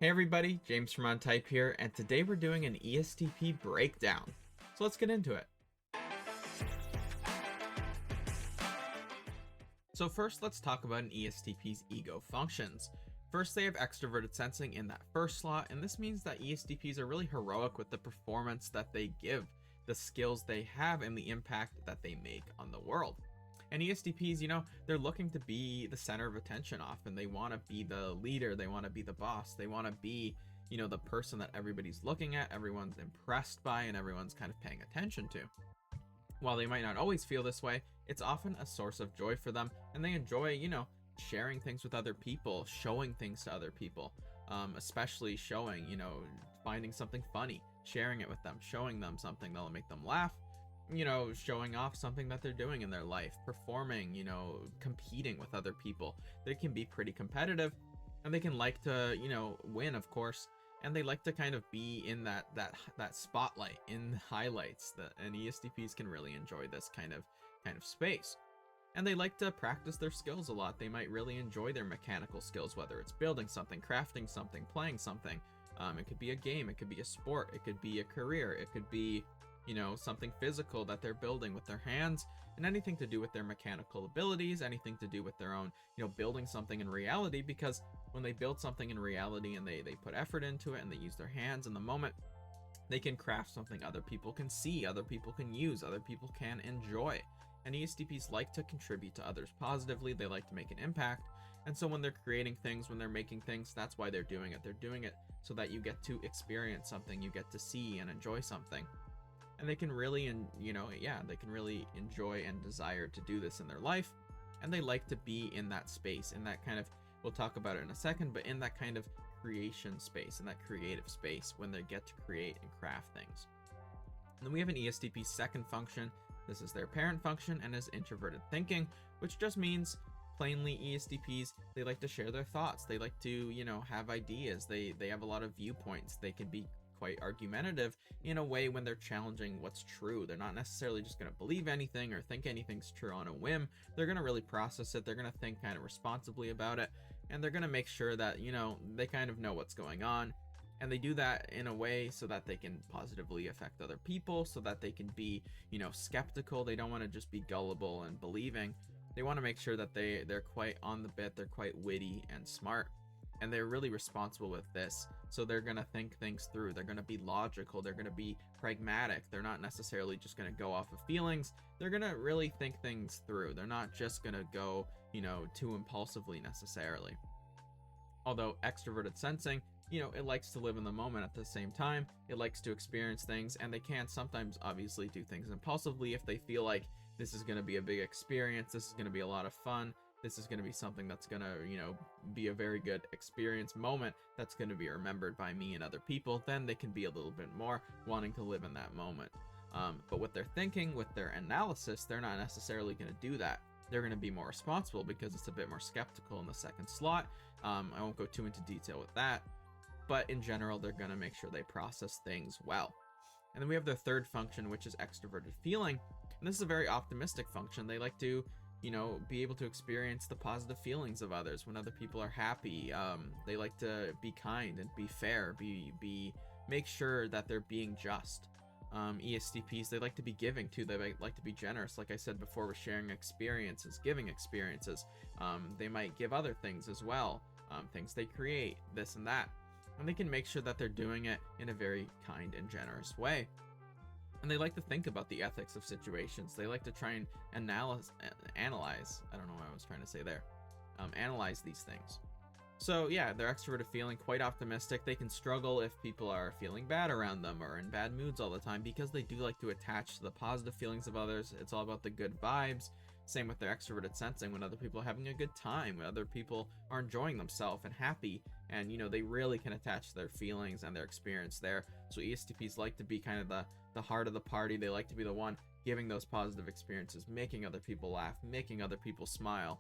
Hey everybody, James from OnType here, and today we're doing an ESTP breakdown. So let's get into it. So first, let's talk about an ESTP's ego functions. First, they have extroverted sensing in that first slot, and this means that ESTPs are really heroic with the performance that they give, the skills they have, and the impact that they make on the world. And ESTPs, they're looking to be the center of attention often. They want to be the leader. They want to be the boss. They want to be, the person that everybody's looking at, everyone's impressed by, and everyone's kind of paying attention to. While they might not always feel this way, it's often a source of joy for them, and they enjoy, sharing things with other people, showing things to other people, especially showing, finding something funny, sharing it with them, showing them something that'll make them laugh, showing off something that they're doing in their life, performing, competing with other people. They can be pretty competitive, and they can like to, win, of course, and they like to kind of be in that spotlight, in the highlights. And ESTPs can really enjoy this kind of space. And they like to practice their skills a lot. They might really enjoy their mechanical skills, whether it's building something, crafting something, playing something. It could be a game, it could be a sport, it could be a career, it could be something physical that they're building with their hands, and anything to do with their mechanical abilities, anything to do with their own, building something in reality. Because when they build something in reality and they put effort into it and they use their hands in the moment, they can craft something other people can see, other people can use, other people can enjoy. And ESTPs like to contribute to others positively. They like to make an impact. And so when they're creating things, when they're making things, that's why they're doing it. They're doing it so that you get to experience something, you get to see and enjoy something. And they can really, they can really enjoy and desire to do this in their life. And they like to be in that space, in that kind of, we'll talk about it in a second, but in that kind of creation space, in that creative space when they get to create and craft things. And then we have an ESTP second function. This is their parent function and is introverted thinking, which just means plainly ESTPs, they like to share their thoughts. They like to, have ideas. They have a lot of viewpoints. They can be quite argumentative in a way when they're challenging what's true. They're not necessarily just going to believe anything or think anything's true on a whim. They're going to really process it. They're going to think kind of responsibly about it. And they're going to make sure that, they kind of know what's going on. And they do that in a way so that they can positively affect other people, so that they can be, skeptical. They don't want to just be gullible and believing. They want to make sure that they're quite on the bit. They're quite witty and smart. And they're really responsible with this. So they're going to think things through. They're going to be logical. They're going to be pragmatic. They're not necessarily just going to go off of feelings. They're going to really think things through. They're not just going to go, too impulsively necessarily. Although extroverted sensing, it likes to live in the moment at the same time. It likes to experience things, and they can sometimes obviously do things impulsively if they feel like this is going to be a big experience. This is going to be a lot of fun. This is going to be something that's going to, be a very good experience moment that's going to be remembered by me and other people. Then they can be a little bit more wanting to live in that moment. But with their thinking, with their analysis, they're not necessarily going to do that. They're going to be more responsible because it's a bit more skeptical in the second slot. I won't go too into detail with that. But in general, they're going to make sure they process things well. And then we have their third function, which is extroverted feeling. And this is a very optimistic function. They like to be able to experience the positive feelings of others when other people are happy. They like to be kind and be fair, make sure that they're being just. ESTPs, they like to be giving too. They like to be generous. Like I said before, with sharing experiences, giving experiences. They might give other things as well, things they create, this and that. And they can make sure that they're doing it in a very kind and generous way. And they like to think about the ethics of situations. They like to try and analyze, I don't know what I was trying to say there. Analyze these things. So yeah, they're extroverted feeling, quite optimistic. They can struggle if people are feeling bad around them or in bad moods all the time, because they do like to attach to the positive feelings of others. It's all about the good vibes. Same with their extroverted sensing, when other people are having a good time, when other people are enjoying themselves and happy, and they really can attach their feelings and their experience there. So ESTPs like to be kind of the heart of the party. They like to be the one giving those positive experiences, making other people laugh, making other people smile.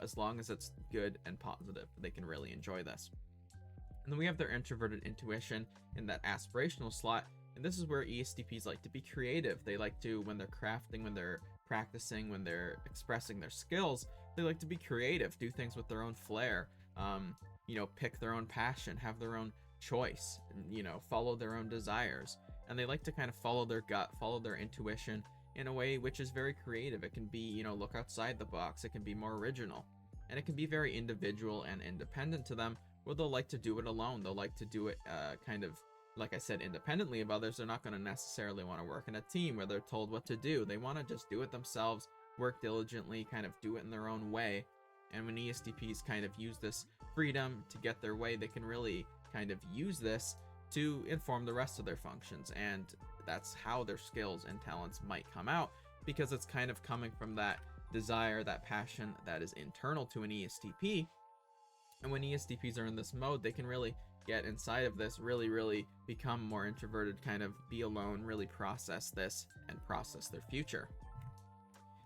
As long as it's good and positive, they can really enjoy this. And then we have their introverted intuition in that aspirational slot. And this is where ESTPs like to be creative. They like to, when they're crafting, when they're practicing, when they're expressing their skills, they like to be creative, do things with their own flair. pick their own passion, have their own choice, follow their own desires. And they like to kind of follow their gut, follow their intuition in a way which is very creative. It can be, look outside the box. It can be more original. And it can be very individual and independent to them, where they'll like to do it alone. They'll like to do it kind of, like I said, independently of others. They're not going to necessarily want to work in a team where they're told what to do. They want to just do it themselves, work diligently, kind of do it in their own way. And when ESTPs kind of use this freedom to get their way, they can really kind of use this to inform the rest of their functions. And that's how their skills and talents might come out, because it's kind of coming from that desire, that passion that is internal to an ESTP. And when ESTPs are in this mode, they can really get inside of this, really become more introverted, kind of be alone, really process this and process their future.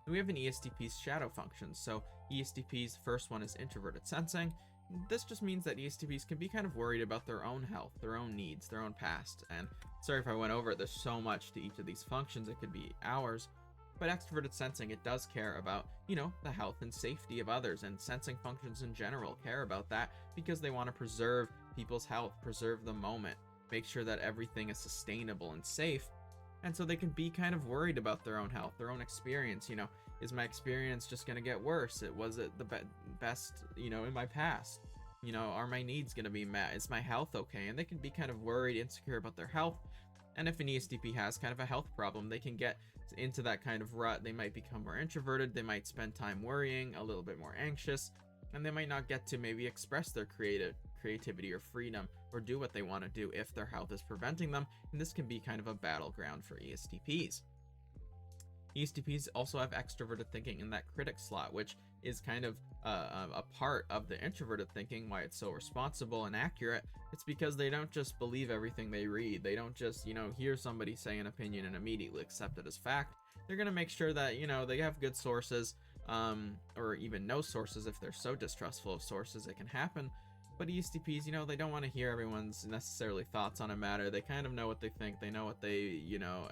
And we have an ESTP's shadow functions. So ESTP's first one is introverted sensing. This just means that ESTPs can be kind of worried about their own health, their own needs, their own past. And sorry if I went over it, there's so much to each of these functions, it could be hours. But extroverted sensing, it does care about, the health and safety of others, and sensing functions in general care about that because they want to preserve people's health, preserve the moment, make sure that everything is sustainable and safe. And so they can be kind of worried about their own health, their own experience. Is my experience just going to get worse? Was it the best, in my past? Are my needs going to be met? Is my health okay? And they can be kind of worried, insecure about their health. And if an ESTP has kind of a health problem, they can get into that kind of rut. They might become more introverted. They might spend time worrying, a little bit more anxious, and they might not get to maybe express their creativity or freedom or do what they want to do if their health is preventing them. And this can be kind of a battleground for ESTPs. ESTPs also have extroverted thinking in that critic slot, which is kind of a part of the introverted thinking. Why it's so responsible and accurate, it's because they don't just believe everything they read. They don't just, hear somebody say an opinion and immediately accept it as fact. They're going to make sure that, they have good sources, or even no sources. If they're so distrustful of sources, it can happen. But ESTPs, they don't want to hear everyone's necessarily thoughts on a matter. They kind of know what they think. They know what they,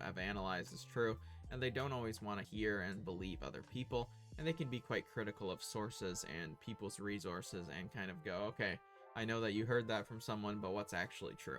have analyzed as true. And they don't always want to hear and believe other people. And they can be quite critical of sources and people's resources and kind of go, okay, I know that you heard that from someone, but what's actually true?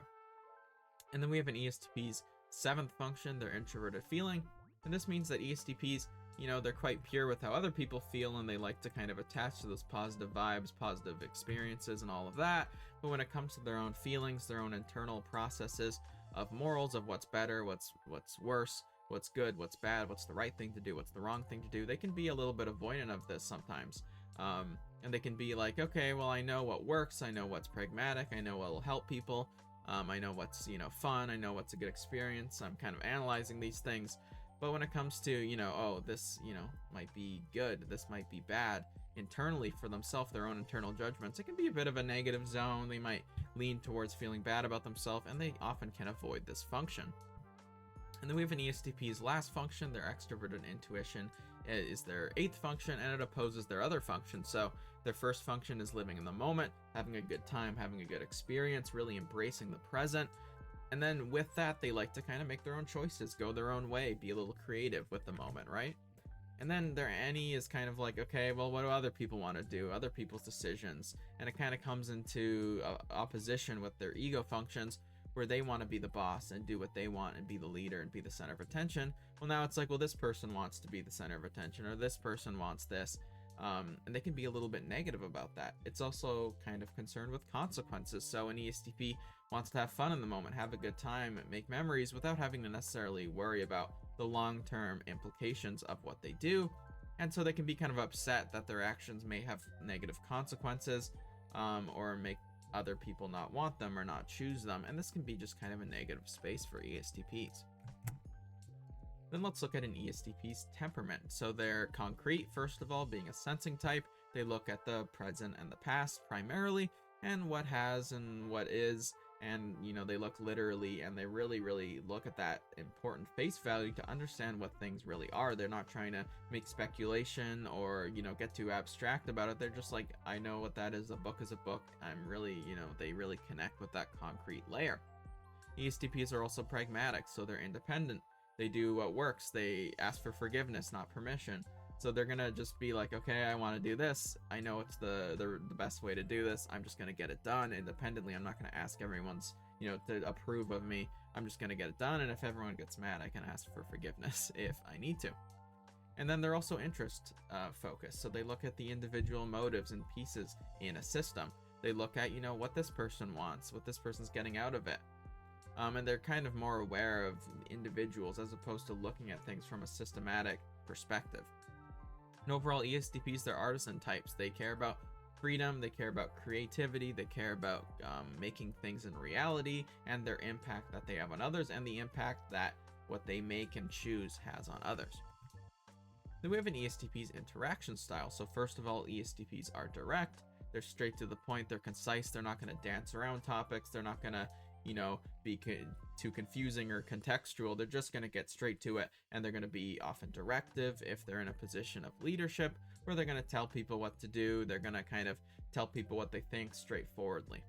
And then we have an ESTP's seventh function, their introverted feeling. And this means that ESTPs, they're quite pure with how other people feel, and they like to kind of attach to those positive vibes, positive experiences, and all of that. But when it comes to their own feelings, their own internal processes of morals, of what's better, what's worse, what's good, what's bad, what's the right thing to do, what's the wrong thing to do, they can be a little bit avoidant of this sometimes. And they can be like, okay, well, I know what works, I know what's pragmatic, I know what will help people, I know what's, fun, I know what's a good experience, I'm kind of analyzing these things. But when it comes to, oh, this, might be good, this might be bad, internally for themselves, their own internal judgments, it can be a bit of a negative zone. They might lean towards feeling bad about themselves, and they often can avoid this function. And then we have an ESTP's last function, their extroverted intuition is their eighth function, and it opposes their other function. So their first function is living in the moment, having a good time, having a good experience, really embracing the present. And then with that, they like to kind of make their own choices, go their own way, be a little creative with the moment, right? And then their NE is kind of like, okay, well, what do other people want to do? Other people's decisions. And it kind of comes into opposition with their ego functions, where they want to be the boss and do what they want and be the leader and be the center of attention. Well, now it's like, well, this person wants to be the center of attention, or this person wants this. And they can be a little bit negative about that. It's also kind of concerned with consequences. So an ESTP wants to have fun in the moment, have a good time, make memories without having to necessarily worry about the long-term implications of what they do. And so they can be kind of upset that their actions may have negative consequences, or make other people not want them or not choose them. And this can be just kind of a negative space for ESTPs. Then let's look at an ESTP's temperament. So they're concrete, first of all, being a sensing type. They look at the present and the past primarily, and what has and what is. And, they look literally, and they really look at that important face value to understand what things really are. They're not trying to make speculation or, get too abstract about it. They're just like, I know what that is. A book is a book. I'm really, they really connect with that concrete layer. ESTPs are also pragmatic, so they're independent. They do what works. They ask for forgiveness, not permission. So they're gonna just be like, okay, I want to do this. I know it's the best way to do this. I'm just gonna get it done independently. I'm not gonna ask everyone's, to approve of me. I'm just gonna get it done. And if everyone gets mad, I can ask for forgiveness if I need to. And then they're also interest focused. So they look at the individual motives and pieces in a system. They look at, what this person wants, what this person's getting out of it. And they're kind of more aware of individuals as opposed to looking at things from a systematic perspective. And overall, ESTPs, they're artisan types. They care about freedom, they care about creativity, they care about making things in reality, and their impact that they have on others, and the impact that what they make and choose has on others. Then we have an ESTP's interaction style. So first of all, ESTPs are direct. They're straight to the point. They're concise. They're not going to dance around topics. They're not going to, be too confusing or contextual. They're just going to get straight to it. And they're going to be often directive if they're in a position of leadership, where they're going to tell people what to do. They're going to kind of tell people what they think straightforwardly.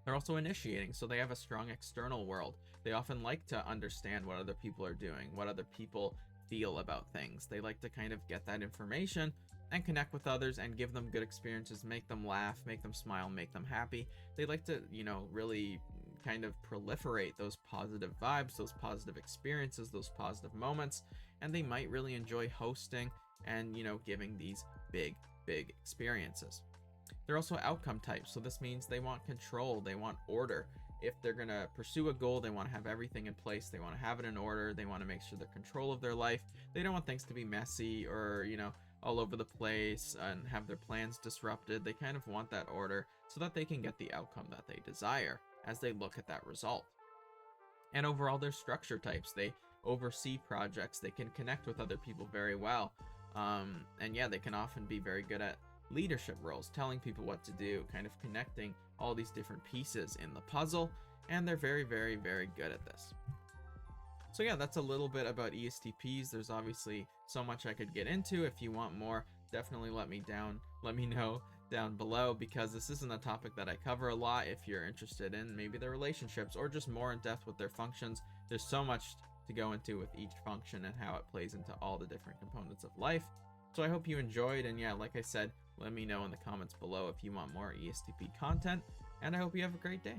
They're also initiating, so they have a strong external world. They often like to understand what other people are doing, what other people feel about things. They like to kind of get that information and connect with others and give them good experiences, make them laugh, make them smile, make them happy. They like to, really kind of proliferate those positive vibes, those positive experiences, those positive moments, and they might really enjoy hosting and, giving these big experiences. They're also outcome types, so this means they want control, they want order. If they're going to pursue a goal, they want to have everything in place. They want to have it in order. They want to make sure they're control of their life. They don't want things to be messy or, all over the place and have their plans disrupted. They kind of want that order so that they can get the outcome that they desire as they look at that result. And overall, they're structure types. They oversee projects. They can connect with other people very well. And yeah, they can often be very good at leadership roles, telling people what to do, kind of connecting all these different pieces in the puzzle, and they're very good at this. So yeah, that's a little bit about ESTPs. There's obviously so much I could get into. If you want more, definitely let me know down below, because this isn't a topic that I cover a lot. If you're interested in maybe their relationships or just more in depth with their functions, there's so much to go into with each function and how it plays into all the different components of life. So I hope you enjoyed, and yeah, like I said, let me know in the comments below if you want more ESTP content, and I hope you have a great day.